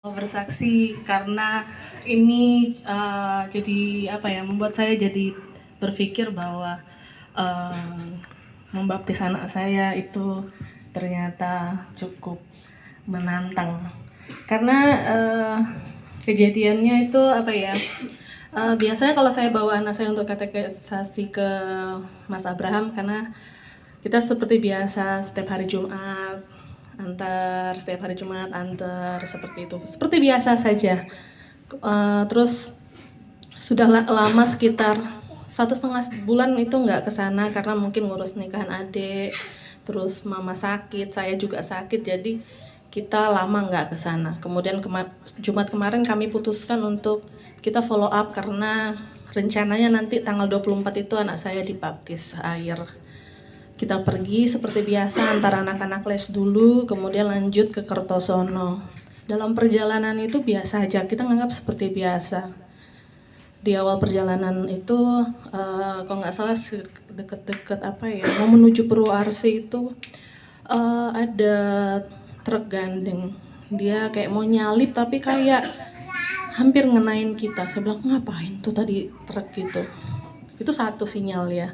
Bersaksi karena ini jadi apa ya, membuat saya jadi berpikir bahwa membaptis anak saya itu ternyata cukup menantang karena kejadiannya itu apa ya, biasanya kalau saya bawa anak saya untuk katekisasi ke Mas Abraham, karena kita seperti biasa setiap hari Jumat antar seperti itu, seperti biasa saja. Terus sudah lama sekitar 1,5 bulan itu nggak ke sana karena mungkin ngurus nikahan adik, terus mama sakit, saya juga sakit, jadi kita lama nggak ke sana. Kemudian Jumat kemarin kami putuskan untuk kita follow up karena rencananya nanti tanggal 24 itu anak saya dibaptis air. Kita pergi seperti biasa antar anak-anak les dulu, kemudian lanjut ke Kertosono. Dalam perjalanan itu biasa aja, kita nganggap seperti biasa. Di awal perjalanan itu, kalau nggak salah deket-deket apa ya, mau menuju Purwoarsi itu ada truk gandeng. Dia kayak mau nyalip tapi kayak hampir ngenain kita. Saya bilang, ngapain tuh tadi truk gitu? Itu satu sinyal ya.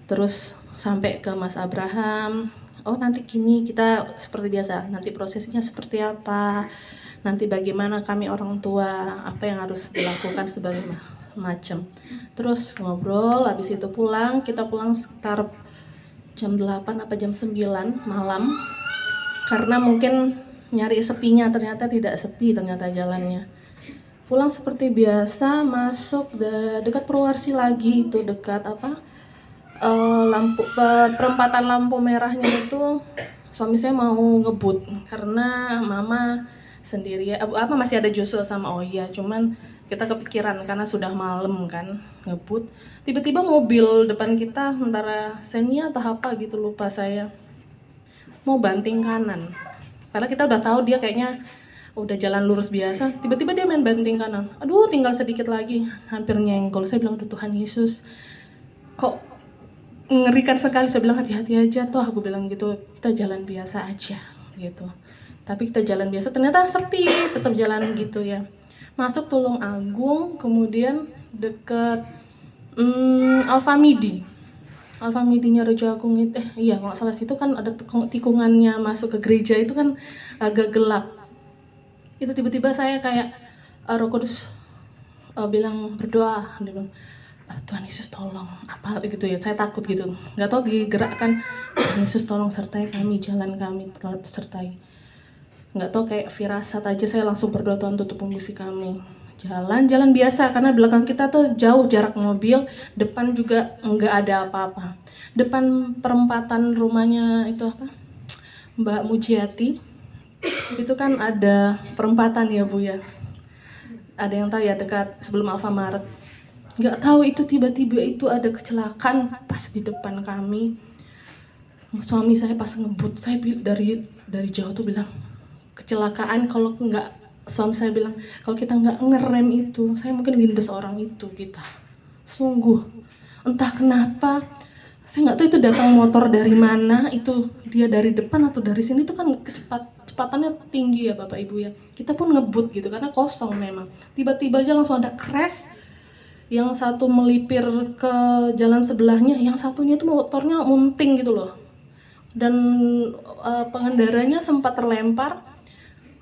Terus sampai ke Mas Abraham, oh nanti gini, kita seperti biasa, nanti prosesnya seperti apa, nanti bagaimana kami orang tua, apa yang harus dilakukan sebagai macam. Terus ngobrol, habis itu pulang, kita pulang sekitar jam 8 apa jam 9 malam, karena mungkin nyari sepinya, ternyata tidak sepi ternyata jalannya. Pulang seperti biasa, masuk dekat Purwoarsi lagi, itu dekat apa, perempatan lampu merahnya itu suami saya mau ngebut karena mama sendiri masih ada Joshua sama Oya, cuman kita kepikiran karena sudah malam kan ngebut, tiba-tiba mobil depan kita antara Xenia atau apa gitu lupa saya, mau banting kanan, karena kita udah tahu dia kayaknya udah jalan lurus biasa, tiba-tiba dia main banting kanan, aduh tinggal sedikit lagi hampir nyenggol. Saya bilang, aduh Tuhan Yesus, kok mengerikan sekali. Saya bilang, hati-hati aja toh, aku bilang gitu, kita jalan biasa aja gitu. Tapi kita jalan biasa, ternyata sepi, tetap jalan gitu ya. Masuk Tulung Agung, kemudian deket Alfamidi-nya Rejo Agung itu, iya kalau nggak salah situ kan ada tikungannya masuk ke gereja itu kan agak gelap. Itu tiba-tiba saya kayak Roh Kudus bilang berdoa, dia bilang, Tuhan Yesus tolong, apa gitu ya, saya takut gitu, nggak tahu digerakkan, Tuhan Yesus tolong sertai kami, jalan kami sertai, nggak tahu kayak firasat aja saya langsung berdoa, Tuhan tutup pembusik kami, jalan biasa karena belakang kita tuh jauh jarak mobil, depan juga nggak ada apa-apa, depan perempatan rumahnya itu apa, Mbak Mujiati itu kan ada perempatan ya Bu ya, ada yang tahu ya, dekat sebelum Alfamaret. Nggak tahu itu tiba-tiba itu ada kecelakaan pas di depan kami. Suami saya pas ngebut, saya dari jauh tuh bilang, kecelakaan kalau nggak, suami saya bilang kalau kita nggak ngerem itu, saya mungkin lindes orang itu kita. Sungguh, entah kenapa, saya nggak tahu itu datang motor dari mana, itu dia dari depan atau dari sini, itu kan kecepatannya tinggi ya Bapak Ibu ya. Kita pun ngebut gitu karena kosong memang. Tiba-tiba aja langsung ada crash. Yang satu melipir ke jalan sebelahnya, yang satunya itu motornya munting gitu loh, dan pengendaranya sempat terlempar,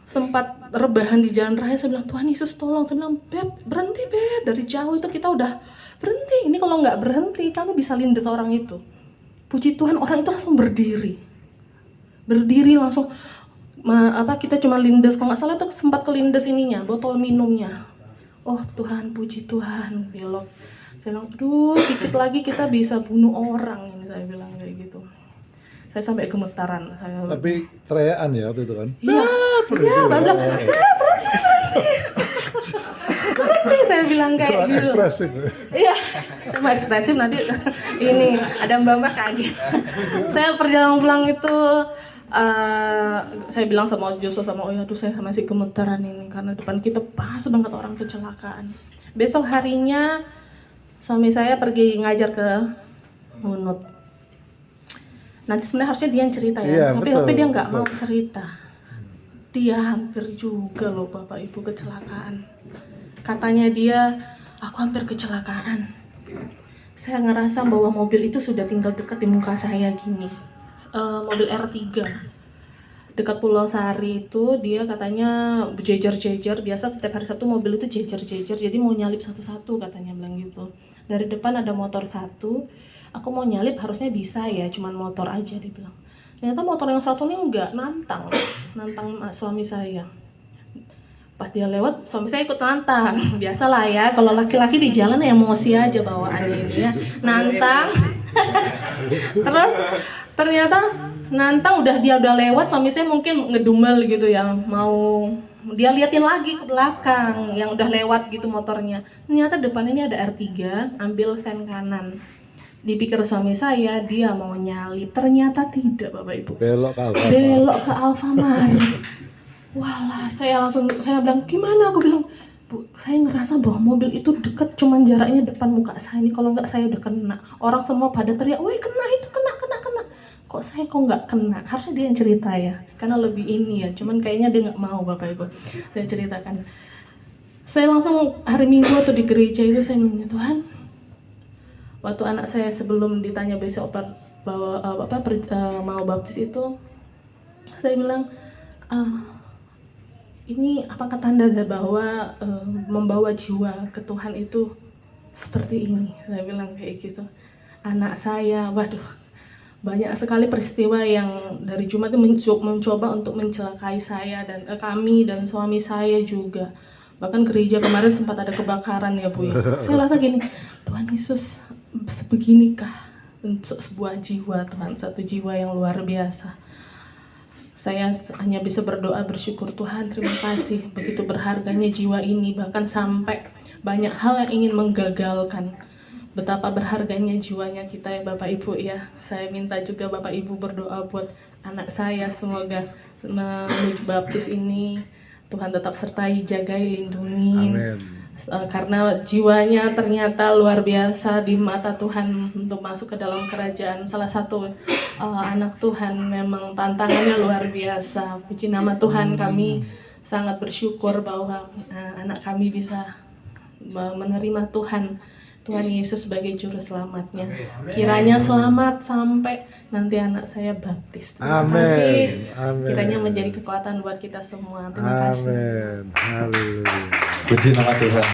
sempat rebahan di jalan raya. Saya bilang, Tuhan Yesus tolong. Saya bilang, Beb berhenti Beb, dari jauh itu kita udah berhenti, ini kalau nggak berhenti kamu bisa lindes orang itu. Puji Tuhan orang itu langsung berdiri langsung, kita cuma lindes, kalau nggak salah tuh sempat kelindes ininya, botol minumnya. Oh Tuhan, puji Tuhan, belok. Saya bilang, aduh dikit lagi kita bisa bunuh orang ini, saya bilang kayak gitu. Saya sampai gemetaran. Tapi teriakan ya waktu itu kan? Iya, bilang, berhenti, saya bilang kayak gitu. Ekspresif. Iya, cuma ekspresif nanti ini ada mbak kaget. Saya perjalanan pulang itu, saya bilang sama Joshua sama Oya, aduh saya masih gemetaran ini karena depan kita pas banget orang kecelakaan. Besok harinya suami saya pergi ngajar ke Hunut. Nanti sebenarnya harusnya dia yang cerita ya, Iya, tapi betul, dia nggak betul. mau cerita. Dia hampir juga loh Bapak Ibu kecelakaan. Katanya dia, aku hampir kecelakaan. Saya ngerasa bahwa mobil itu sudah tinggal dekat di muka saya gini. Mobil R3 dekat Pulau Sari itu, dia katanya berjejer-jejer. Biasa setiap hari Sabtu mobil itu jejer-jejer, jadi mau nyalip satu-satu katanya, bilang gitu. Dari depan ada motor satu, aku mau nyalip harusnya bisa ya, cuman motor aja, dia bilang. Ternyata motor yang satu ini enggak, nantang suami saya. Pas dia lewat, suami saya ikut nantang. Biasalah ya, kalau laki-laki di jalan emosi aja bawaannya ini ya, nantang. Terus ternyata nantang, dia udah lewat, suami saya mungkin ngedumel gitu ya, mau dia liatin lagi ke belakang yang udah lewat gitu motornya. Ternyata depan ini ada R3, ambil sen kanan. Dipikir suami saya dia mau nyalip, ternyata tidak Bapak Ibu. Belok ke Alfamart. Walah, saya bilang, gimana? Aku bilang, Bu, saya ngerasa bahwa mobil itu deket, cuman jaraknya depan muka saya ini. Kalau nggak saya udah kena. Orang semua pada teriak, woi kena itu, kena. Kok saya nggak kena? Harusnya dia yang cerita ya, karena lebih ini ya. Cuman kayaknya dia nggak mau Bapak Ibu. Saya ceritakan. Saya langsung hari Minggu atau di gereja itu saya minta, Tuhan, waktu anak saya sebelum ditanya besok mau baptis itu, saya bilang, ini apakah tanda bahwa membawa jiwa ke Tuhan itu seperti ini? Saya bilang kayak gitu. Anak saya, waduh, banyak sekali peristiwa yang dari Jumat itu mencoba untuk mencelakai saya dan kami dan suami saya juga. Bahkan gereja kemarin sempat ada kebakaran ya Bu ya. Saya rasa gini, Tuhan Yesus sebeginikah untuk sebuah jiwa Tuhan, satu jiwa yang luar biasa. Saya hanya bisa berdoa bersyukur, Tuhan terima kasih begitu berharganya jiwa ini, bahkan sampai banyak hal yang ingin menggagalkan. Betapa berharganya jiwanya kita ya Bapak Ibu ya. Saya minta juga Bapak Ibu berdoa buat anak saya, semoga menuju baptis ini Tuhan tetap sertai, jagai, lindungi. Amin. Karena jiwanya ternyata luar biasa di mata Tuhan untuk masuk ke dalam kerajaan. Salah satu anak Tuhan, memang tantangannya luar biasa. Puji nama Tuhan, kami sangat bersyukur bahwa anak kami bisa menerima Tuhan Yesus sebagai juru selamatnya. Kiranya selamat sampai nanti anak saya baptis. Terima kasih. Kiranya menjadi kekuatan buat kita semua. Terima kasih. Amin. Haleluya. Puji nama Tuhan.